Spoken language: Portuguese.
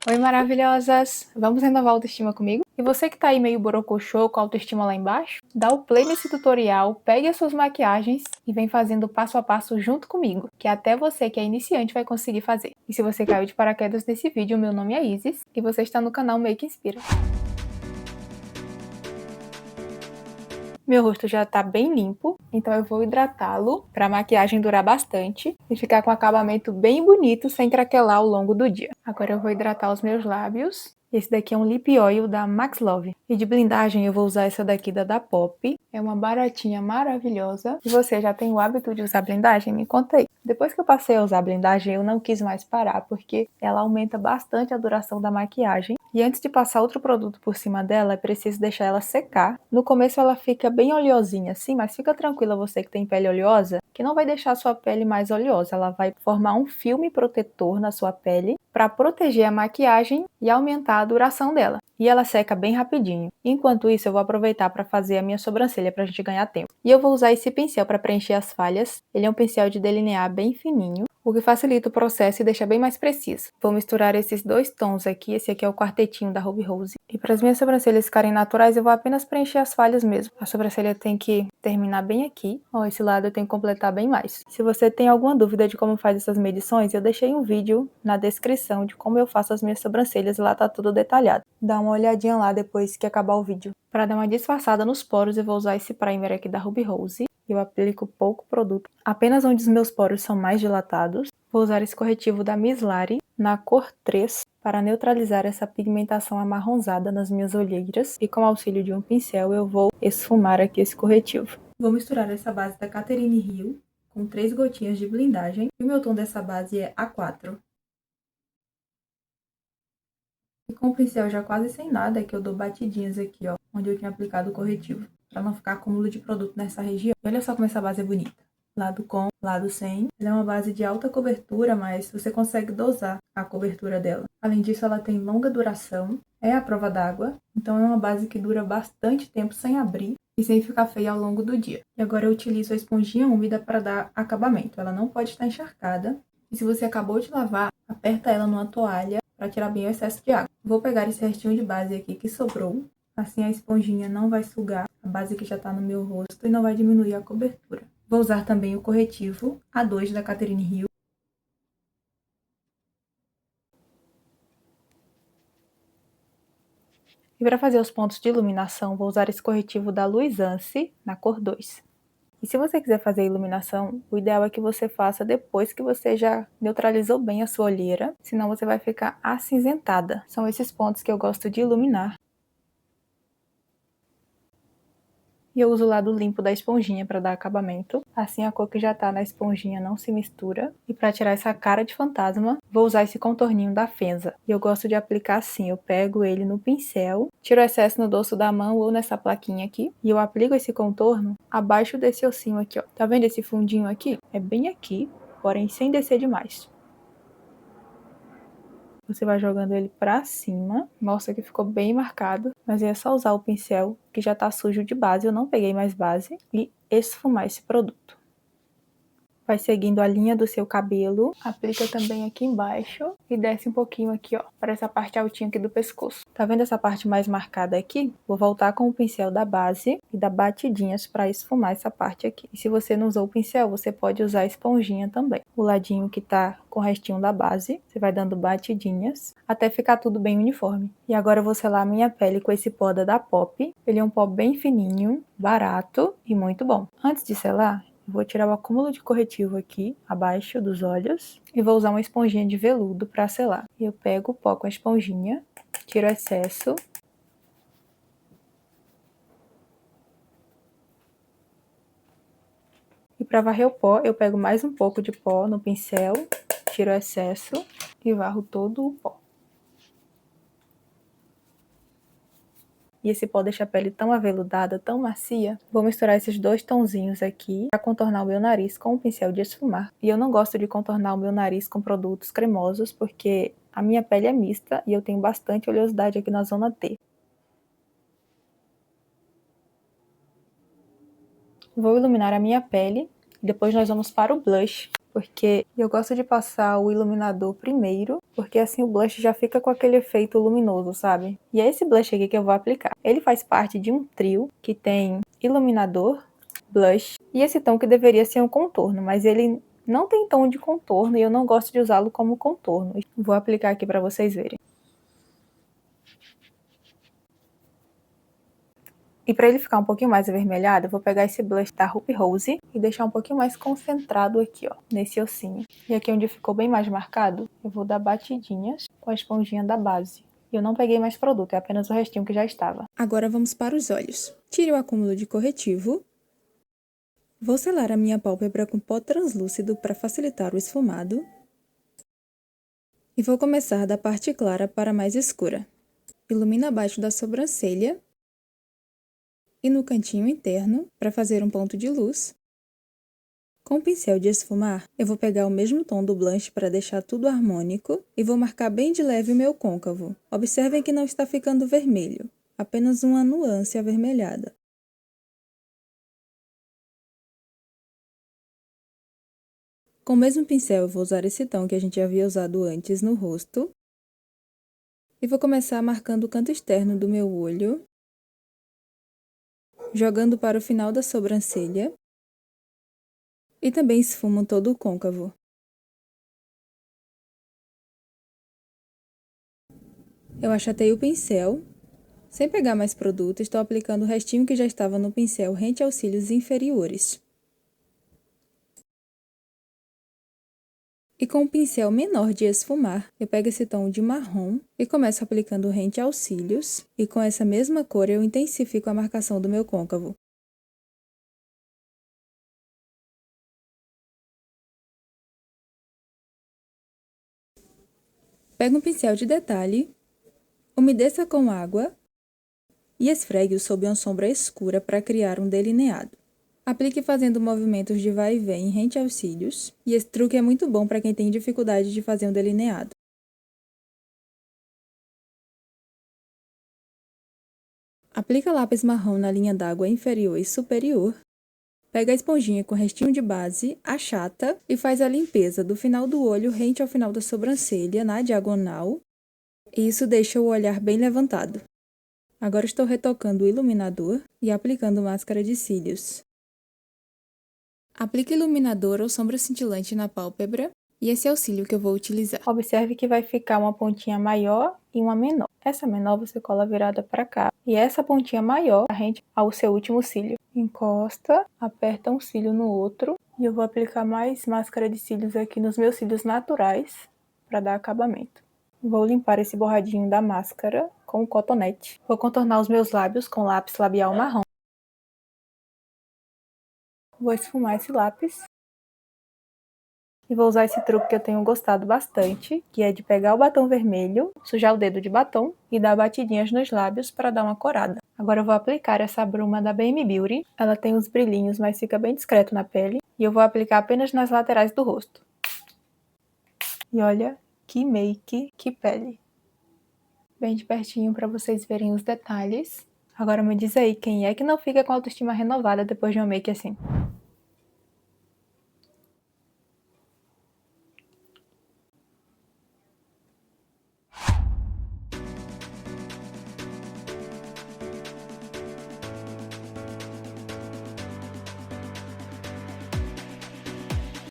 Oi, maravilhosas! Vamos renovar a autoestima comigo? E você que tá aí meio borocochô com a autoestima lá embaixo, dá o play nesse tutorial, pegue as suas maquiagens e vem fazendo passo a passo junto comigo, que até você que é iniciante vai conseguir fazer. E se você caiu de paraquedas nesse vídeo, meu nome é Isis e você está no canal Make Inspira. Meu rosto já tá bem limpo, então eu vou hidratá-lo para a maquiagem durar bastante e ficar com um acabamento bem bonito sem craquelar ao longo do dia. Agora eu vou hidratar os meus lábios. Esse daqui é um Lip Oil da Max Love. E de blindagem eu vou usar essa daqui da Pop. É uma baratinha maravilhosa. E você já tem o hábito de usar blindagem? Me conta aí. Depois que eu passei a usar a blindagem, eu não quis mais parar, porque ela aumenta bastante a duração da maquiagem. E antes de passar outro produto por cima dela, é preciso deixar ela secar. No começo ela fica bem oleosinha assim, mas fica tranquila você que tem pele oleosa, que não vai deixar a sua pele mais oleosa. Ela vai formar um filme protetor na sua pele para proteger a maquiagem e aumentar a duração dela. E ela seca bem rapidinho. Enquanto isso, eu vou aproveitar para fazer a minha sobrancelha para a gente ganhar tempo. E eu vou usar esse pincel para preencher as falhas. Ele é um pincel de delinear bem fininho, o que facilita o processo e deixa bem mais preciso. Vou misturar esses dois tons aqui, esse aqui é o quartetinho da Ruby Rose. E para as minhas sobrancelhas ficarem naturais, eu vou apenas preencher as falhas mesmo. A sobrancelha tem que terminar bem aqui, ó, esse lado eu tenho que completar bem mais. Se você tem alguma dúvida de como faz essas medições, eu deixei um vídeo na descrição de como eu faço as minhas sobrancelhas, lá tá tudo detalhado. Dá uma olhadinha lá depois que acabar o vídeo. Para dar uma disfarçada nos poros, eu vou usar esse primer aqui da Ruby Rose. Eu aplico pouco produto, apenas onde os meus poros são mais dilatados. Vou usar esse corretivo da Miss Lari, na cor 3, para neutralizar essa pigmentação amarronzada nas minhas olheiras. E com o auxílio de um pincel, eu vou esfumar aqui esse corretivo. Vou misturar essa base da Catherine Hill com 3 gotinhas de blindagem. E o meu tom dessa base é A4. E com o pincel já quase sem nada, é que eu dou batidinhas aqui, ó, onde eu tinha aplicado o corretivo, para não ficar acúmulo de produto nessa região. E olha só como essa base é bonita. Lado com, lado sem. Ela é uma base de alta cobertura, mas você consegue dosar a cobertura dela. Além disso, ela tem longa duração, é à prova d'água, então é uma base que dura bastante tempo sem abrir e sem ficar feia ao longo do dia. E agora eu utilizo a esponjinha úmida para dar acabamento. Ela não pode estar encharcada. E se você acabou de lavar, aperta ela numa toalha para tirar bem o excesso de água. Vou pegar esse restinho de base aqui que sobrou. Assim a esponjinha não vai sugar a base que já está no meu rosto e não vai diminuir a cobertura. Vou usar também o corretivo A2 da Catherine Hill. E para fazer os pontos de iluminação, vou usar esse corretivo da Luisance, na cor 2. E se você quiser fazer a iluminação, o ideal é que você faça depois que você já neutralizou bem a sua olheira, senão você vai ficar acinzentada. São esses pontos que eu gosto de iluminar. E eu uso o lado limpo da esponjinha para dar acabamento. Assim a cor que já tá na esponjinha não se mistura. E para tirar essa cara de fantasma, vou usar esse contorninho da Fenza. E eu gosto de aplicar assim, eu pego ele no pincel, tiro o excesso no dorso da mão ou nessa plaquinha aqui. E eu aplico esse contorno abaixo desse ossinho aqui, ó. Tá vendo esse fundinho aqui? É bem aqui, porém sem descer demais. Você vai jogando ele pra cima. Mostra que ficou bem marcado. Mas é só usar o pincel que já tá sujo de base. Eu não peguei mais base. E esfumar esse produto. Vai seguindo a linha do seu cabelo. Aplica também aqui embaixo. E desce um pouquinho aqui, ó. Para essa parte altinha aqui do pescoço. Tá vendo essa parte mais marcada aqui? Vou voltar com o pincel da base. E dar batidinhas para esfumar essa parte aqui. E se você não usou o pincel, você pode usar a esponjinha também. O ladinho que tá com o restinho da base. Você vai dando batidinhas. Até ficar tudo bem uniforme. E agora eu vou selar a minha pele com esse pó da Pop. Ele é um pó bem fininho, barato e muito bom. Antes de selar, vou tirar o acúmulo de corretivo aqui, abaixo dos olhos. E vou usar uma esponjinha de veludo para selar. Eu pego o pó com a esponjinha, tiro o excesso. E para varrer o pó, eu pego mais um pouco de pó no pincel, tiro o excesso e varro todo o pó. E esse pó deixa a pele tão aveludada, tão macia. Vou misturar esses dois tonzinhos aqui para contornar o meu nariz com um pincel de esfumar. E eu não gosto de contornar o meu nariz com produtos cremosos, porque a minha pele é mista e eu tenho bastante oleosidade aqui na zona T. Vou iluminar a minha pele. Depois nós vamos para o blush. porque eu gosto de passar o iluminador primeiro, porque assim o blush já fica com aquele efeito luminoso, sabe? E é esse blush aqui que eu vou aplicar. Ele faz parte de um trio que tem iluminador, blush e esse tom que deveria ser um contorno, mas ele não tem tom de contorno e eu não gosto de usá-lo como contorno. Vou aplicar aqui para vocês verem. E para ele ficar um pouquinho mais avermelhado, eu vou pegar esse blush da Ruby Rose e deixar um pouquinho mais concentrado aqui, ó, nesse ossinho. E aqui onde ficou bem mais marcado, eu vou dar batidinhas com a esponjinha da base. Eu não peguei mais produto, é apenas o restinho que já estava. Agora vamos para os olhos. Tire o acúmulo de corretivo. Vou selar a minha pálpebra com pó translúcido para facilitar o esfumado. E vou começar da parte clara para a mais escura. Ilumino abaixo da sobrancelha e no cantinho interno para fazer um ponto de luz. Com o pincel de esfumar, eu vou pegar o mesmo tom do blush para deixar tudo harmônico e vou marcar bem de leve o meu côncavo. Observem que não está ficando vermelho, apenas uma nuance avermelhada. Com o mesmo pincel, eu vou usar esse tom que a gente havia usado antes no rosto. E vou começar marcando o canto externo do meu olho, jogando para o final da sobrancelha. E também esfumo todo o côncavo. Eu achatei o pincel. Sem pegar mais produto, estou aplicando o restinho que já estava no pincel rente aos cílios inferiores. E com o pincel menor de esfumar, eu pego esse tom de marrom e começo aplicando rente aos cílios. E com essa mesma cor eu intensifico a marcação do meu côncavo. Pego um pincel de detalhe, umedeça com água e esfregue-o sob uma sombra escura para criar um delineado. Aplique fazendo movimentos de vai e vem rente aos cílios, e esse truque é muito bom para quem tem dificuldade de fazer um delineado. Aplica lápis marrom na linha d'água inferior e superior. Pega a esponjinha com restinho de base, achata e faz a limpeza do final do olho rente ao final da sobrancelha, na diagonal. E isso deixa o olhar bem levantado. Agora estou retocando o iluminador e aplicando máscara de cílios. Aplique iluminador ou sombra cintilante na pálpebra, e esse é o cílio que eu vou utilizar. Observe que vai ficar uma pontinha maior e uma menor. Essa menor você cola virada para cá. E essa pontinha maior rente ao seu último cílio. Encosta, aperta um cílio no outro. E eu vou aplicar mais máscara de cílios aqui nos meus cílios naturais para dar acabamento. Vou limpar esse borradinho da máscara com o cotonete. Vou contornar os meus lábios com lápis labial marrom. Vou esfumar esse lápis. E vou usar esse truque que eu tenho gostado bastante, que é de pegar o batom vermelho, sujar o dedo de batom e dar batidinhas nos lábios para dar uma corada. Agora eu vou aplicar essa bruma da BM Beauty. Ela tem uns brilhinhos, mas fica bem discreto na pele. E eu vou aplicar apenas nas laterais do rosto. E olha que make, que pele. Bem de pertinho para vocês verem os detalhes. Agora me diz aí, quem é que não fica com a autoestima renovada depois de uma make assim?